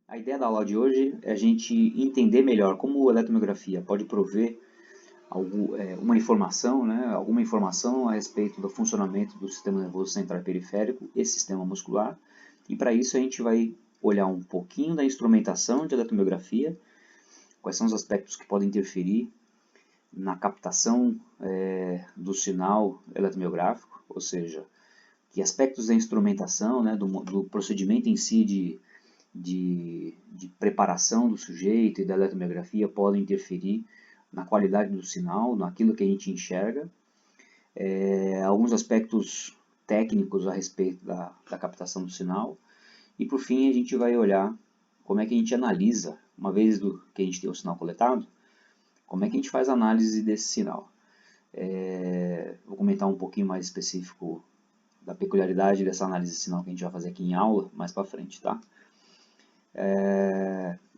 A ideia da aula de hoje é a gente entender melhor como a eletromiografia pode prover uma informação, né, alguma informação a respeito do funcionamento do sistema nervoso central e periférico e sistema muscular. E para isso a gente vai olhar um pouquinho da instrumentação de eletromiografia, quais são os aspectos que podem interferir na captação do sinal eletromiográfico, ou seja, que aspectos da instrumentação, né, do procedimento em si de preparação do sujeito e da eletromiografia podem interferir na qualidade do sinal, naquilo que a gente enxerga. Alguns aspectos técnicos a respeito da captação do sinal. E por fim a gente vai olhar como é que a gente analisa, uma vez que a gente tem o sinal coletado, como é que a gente faz a análise desse sinal. Vou comentar um pouquinho mais específico da peculiaridade dessa análise de sinal que a gente vai fazer aqui em aula, mais para frente, tá?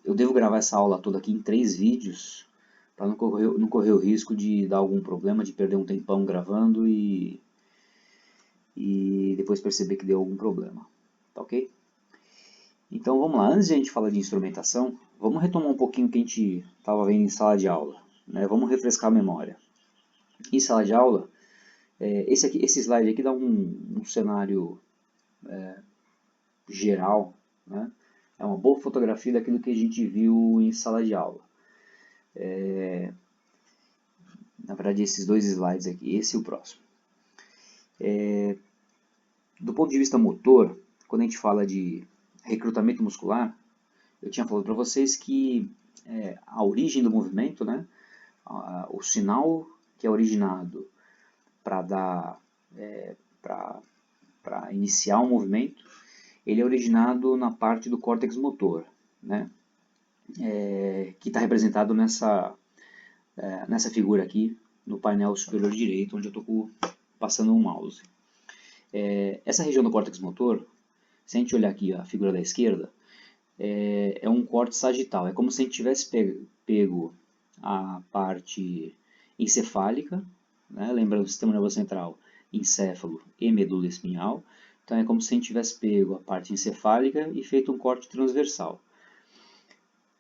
Eu devo gravar essa aula toda aqui em 3 vídeos, para não correr o risco de dar algum problema, de perder um tempão gravando e depois perceber que deu algum problema, tá ok? Então vamos lá, antes de a gente falar de instrumentação, vamos retomar um pouquinho o que a gente estava vendo em sala de aula, né? Vamos refrescar a memória. Em sala de aula, esse slide aqui dá um cenário geral, né? É uma boa fotografia daquilo que a gente viu em sala de aula. Na verdade, esses dois slides aqui, esse e o próximo. Do ponto de vista motor, quando a gente fala de recrutamento muscular, eu tinha falado para vocês que a origem do movimento, né, o sinal que é originado para iniciar um movimento, ele é originado na parte do córtex motor, né, que está representado nessa figura aqui, no painel superior direito, onde eu estou passando o mouse. Essa região do córtex motor, se a gente olhar aqui a figura da esquerda, é um córtex sagital. É como se a gente tivesse pego a parte encefálica, né? Lembrando do sistema nervoso central, encéfalo e medula espinhal. Então é como se a gente tivesse pego a parte encefálica e feito um corte transversal.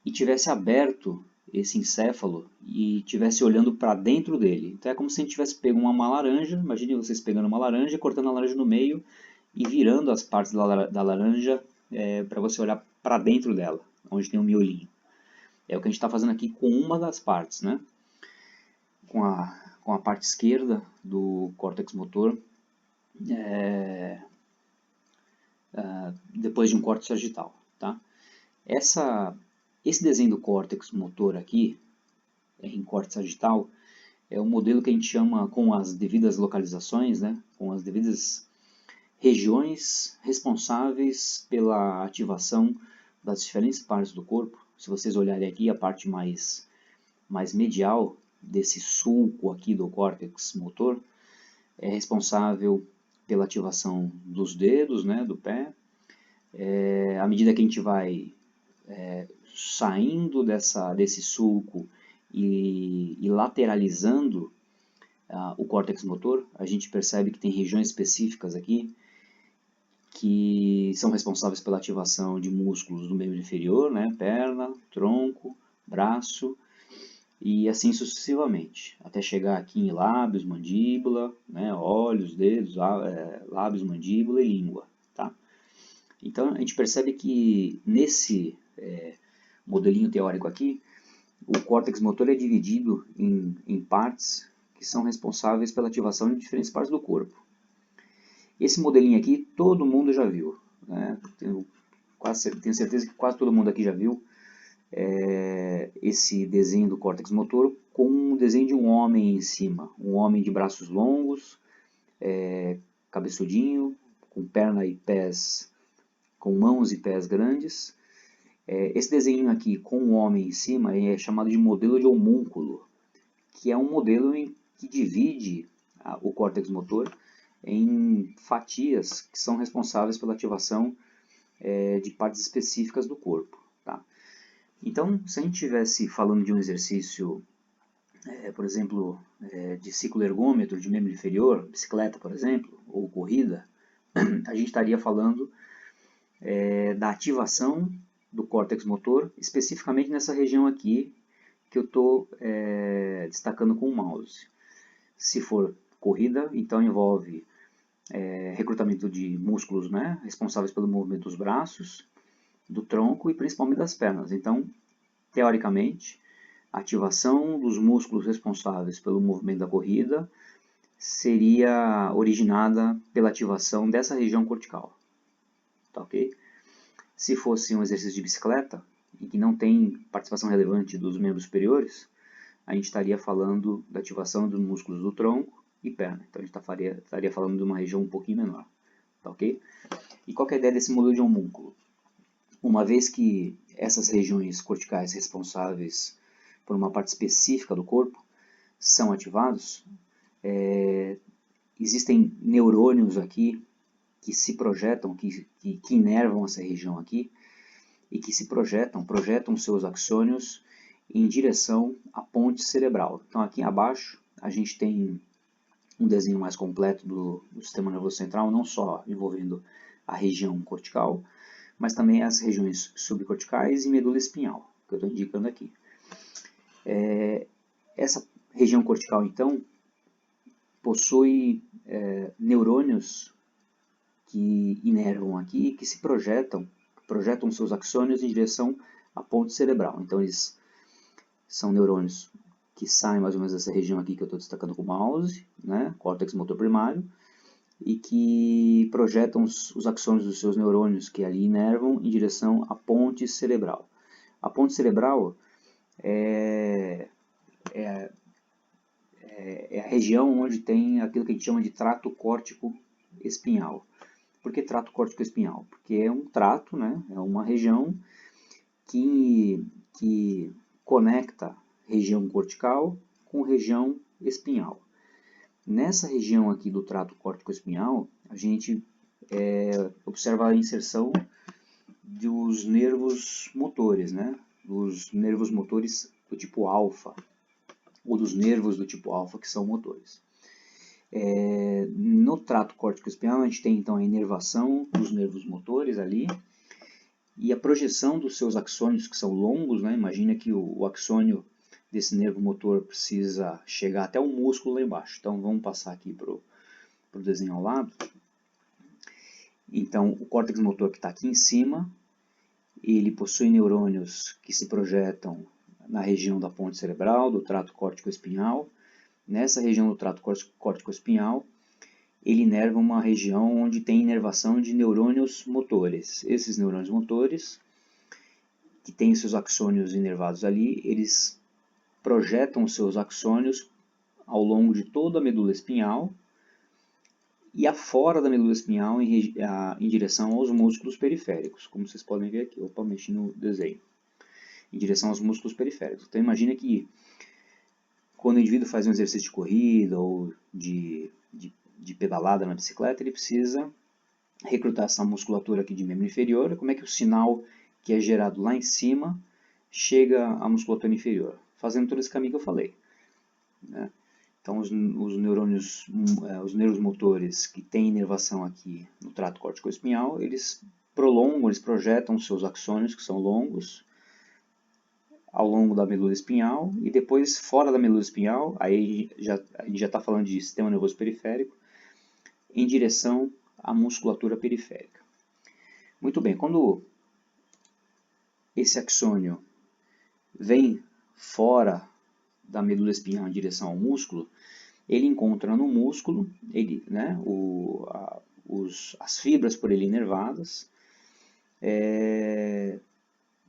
E tivesse aberto esse encéfalo e tivesse olhando para dentro dele. Então é como se a gente tivesse pego uma laranja, imagine vocês pegando uma laranja, cortando a laranja no meio e virando as partes da laranja para você olhar para dentro dela, onde tem um miolinho. É o que a gente está fazendo aqui com uma das partes, né? Com a parte esquerda do córtex motor, depois de um corte sagital, tá? Esse desenho do córtex motor aqui, em corte sagital, é um modelo que a gente chama, com as devidas localizações, né, com as devidas regiões responsáveis pela ativação das diferentes partes do corpo. Se vocês olharem aqui, a parte mais medial desse sulco aqui do córtex motor é responsável pela ativação dos dedos, né, do pé. À medida que a gente vai saindo desse sulco e lateralizando o córtex motor, a gente percebe que tem regiões específicas aqui que são responsáveis pela ativação de músculos do membro inferior, né, perna, tronco, braço e assim sucessivamente, até chegar aqui em lábios, mandíbula, né, olhos, dedos, lábios, mandíbula e língua. Tá? Então a gente percebe que nesse modelinho teórico aqui, o córtex motor é dividido em partes que são responsáveis pela ativação de diferentes partes do corpo. Esse modelinho aqui todo mundo já viu, né? Tenho certeza que quase todo mundo aqui já viu esse desenho do córtex motor com um desenho de um homem em cima, um homem de braços longos, cabeçudinho, com perna e pés, com mãos e pés grandes. Esse desenho aqui com o homem em cima é chamado de modelo de homúnculo, que é um modelo que divide o córtex motor em fatias que são responsáveis pela ativação de partes específicas do corpo. Tá? Então, se a gente estivesse falando de um exercício, por exemplo, de ciclo ergômetro de membro inferior, bicicleta, por exemplo, ou corrida, a gente estaria falando da ativação do córtex motor, especificamente nessa região aqui que eu estou destacando com o mouse. Se for corrida, então envolve recrutamento de músculos, né, responsáveis pelo movimento dos braços, do tronco e principalmente das pernas. Então, teoricamente, a ativação dos músculos responsáveis pelo movimento da corrida seria originada pela ativação dessa região cortical. Tá, ok? Se fosse um exercício de bicicleta e que não tem participação relevante dos membros superiores, a gente estaria falando da ativação dos músculos do tronco e perna. Então a gente estaria falando de uma região um pouquinho menor. Tá, ok? E qual é a ideia desse modelo de homúnculo? Uma vez que essas regiões corticais responsáveis por uma parte específica do corpo são ativados, existem neurônios aqui que se projetam, que inervam essa região aqui, e que se projetam seus axônios em direção à ponte cerebral. Então aqui abaixo a gente tem um desenho mais completo do sistema nervoso central, não só envolvendo a região cortical, mas também as regiões subcorticais e medula espinhal, que eu estou indicando aqui. Essa região cortical, então, possui neurônios que inervam aqui, que se projetam seus axônios em direção à ponte cerebral. Então, eles são neurônios que saem mais ou menos dessa região aqui que eu estou destacando com o mouse, né, córtex motor primário, e que projetam os axônios dos seus neurônios que ali inervam em direção à ponte cerebral. A ponte cerebral é a região onde tem aquilo que a gente chama de trato córtico-espinhal. Por que trato córtico-espinhal? Porque é um trato, né? É uma região que conecta região cortical com região espinhal. Nessa região aqui do trato córtico-espinhal, a gente observa a inserção dos nervos motores, né? Dos nervos motores do tipo alfa, ou dos nervos do tipo alfa que são motores. No trato córtico-espinhal a gente tem então a inervação dos nervos motores ali e a projeção dos seus axônios que são longos, né? Imagina que o axônio desse nervo motor precisa chegar até o músculo lá embaixo. Então vamos passar aqui para o desenho ao lado. Então o córtex motor que está aqui em cima, ele possui neurônios que se projetam na região da ponte cerebral, do trato córtico-espinhal. Nessa região do trato córtico-espinhal, ele inerva uma região onde tem inervação de neurônios motores. Esses neurônios motores, que têm seus axônios inervados ali, eles projetam os seus axônios ao longo de toda a medula espinhal e afora da medula espinhal em direção aos músculos periféricos, como vocês podem ver aqui. Opa, mexi no desenho. Em direção aos músculos periféricos. Então imagina que quando o indivíduo faz um exercício de corrida ou de pedalada na bicicleta, ele precisa recrutar essa musculatura aqui de membro inferior. Como é que o sinal que é gerado lá em cima chega à musculatura inferior? Fazendo todo esse caminho que eu falei, né? Então os neurônios, os nervos motores que têm inervação aqui no trato córtico-espinhal, eles prolongam, eles projetam seus axônios, que são longos, ao longo da medula espinhal, e depois fora da medula espinhal, aí a gente já está falando de sistema nervoso periférico, em direção à musculatura periférica. Muito bem, quando esse axônio vem fora da medula espinhal em direção ao músculo, ele encontra no músculo, as fibras por ele inervadas,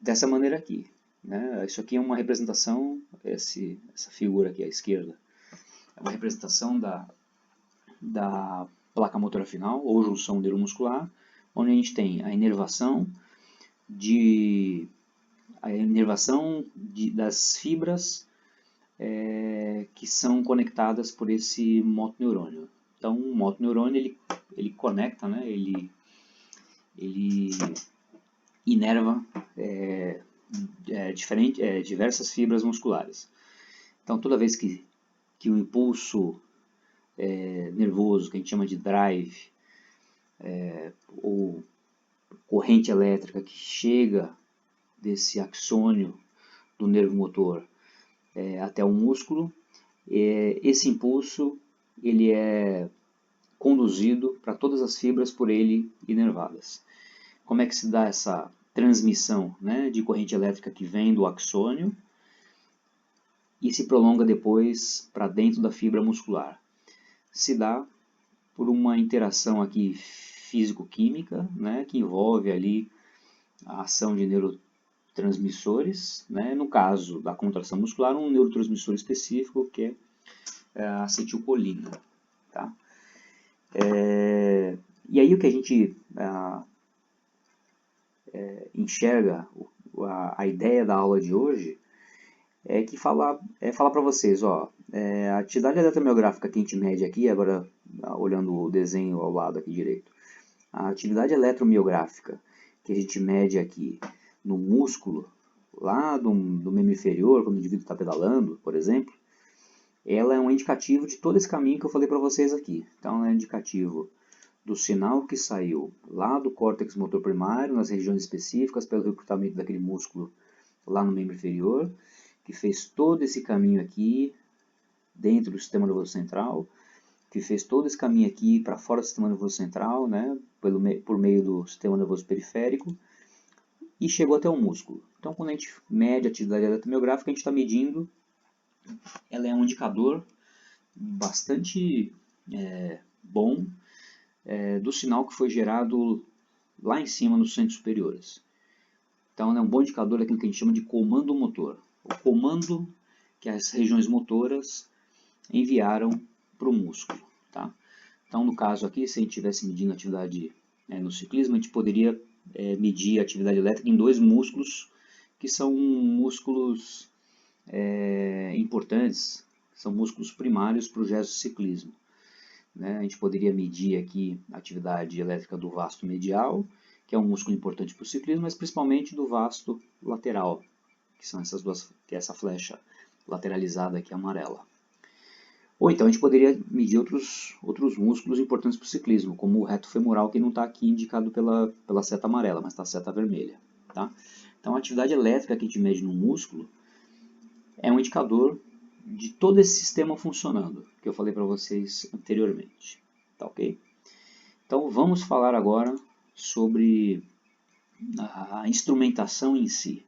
dessa maneira aqui. Né? Isso aqui é uma representação, essa figura aqui à esquerda, é uma representação da placa motora final, ou junção neuromuscular, onde a gente tem a inervação das fibras que são conectadas por esse motoneurônio. Então, o motoneurônio ele conecta, né? ele inerva diversas fibras musculares. Então, toda vez que o impulso nervoso, que a gente chama de drive, ou corrente elétrica que chega desse axônio do nervo motor até o músculo, esse impulso ele é conduzido para todas as fibras por ele inervadas. Como é que se dá essa transmissão, né, de corrente elétrica que vem do axônio e se prolonga depois para dentro da fibra muscular? Se dá por uma interação aqui físico-química, né, que envolve ali a ação de neurotransmissores, né, no caso da contração muscular, um neurotransmissor específico que é a acetilcolina. Tá? E aí o que a gente enxerga, a ideia da aula de hoje, é que falar para vocês, ó, a atividade eletromiográfica que a gente mede aqui, agora olhando o desenho ao lado aqui direito, a atividade eletromiográfica que a gente mede aqui no músculo, lá do membro inferior, quando o indivíduo está pedalando, por exemplo, ela é um indicativo de todo esse caminho que eu falei para vocês aqui. Então, ela é indicativo do sinal que saiu lá do córtex motor primário, nas regiões específicas, pelo recrutamento daquele músculo lá no membro inferior, que fez todo esse caminho aqui dentro do sistema nervoso central, que fez todo esse caminho aqui para fora do sistema nervoso central, né, por meio do sistema nervoso periférico, e chegou até o músculo. Então, quando a gente mede a atividade eletromiográfica, a gente está medindo, ela é um indicador bastante bom do sinal que foi gerado lá em cima nos centros superiores. Então, é um bom indicador daquilo que a gente chama de comando motor. O comando que as regiões motoras enviaram para o músculo. Tá? Então, no caso aqui, se a gente estivesse medindo a atividade no ciclismo, a gente poderia medir a atividade elétrica em dois músculos, que são músculos importantes, são músculos primários para o gesto de ciclismo. Né? A gente poderia medir aqui a atividade elétrica do vasto medial, que é um músculo importante para o ciclismo, mas principalmente do vasto lateral, que são essas duas, que é essa flecha lateralizada aqui amarela. Ou então a gente poderia medir outros músculos importantes para o ciclismo, como o reto femoral, que não está aqui indicado pela seta amarela, mas está a seta vermelha. Tá? Então a atividade elétrica que a gente mede no músculo é um indicador de todo esse sistema funcionando, que eu falei para vocês anteriormente. Tá ok? Então vamos falar agora sobre a instrumentação em si.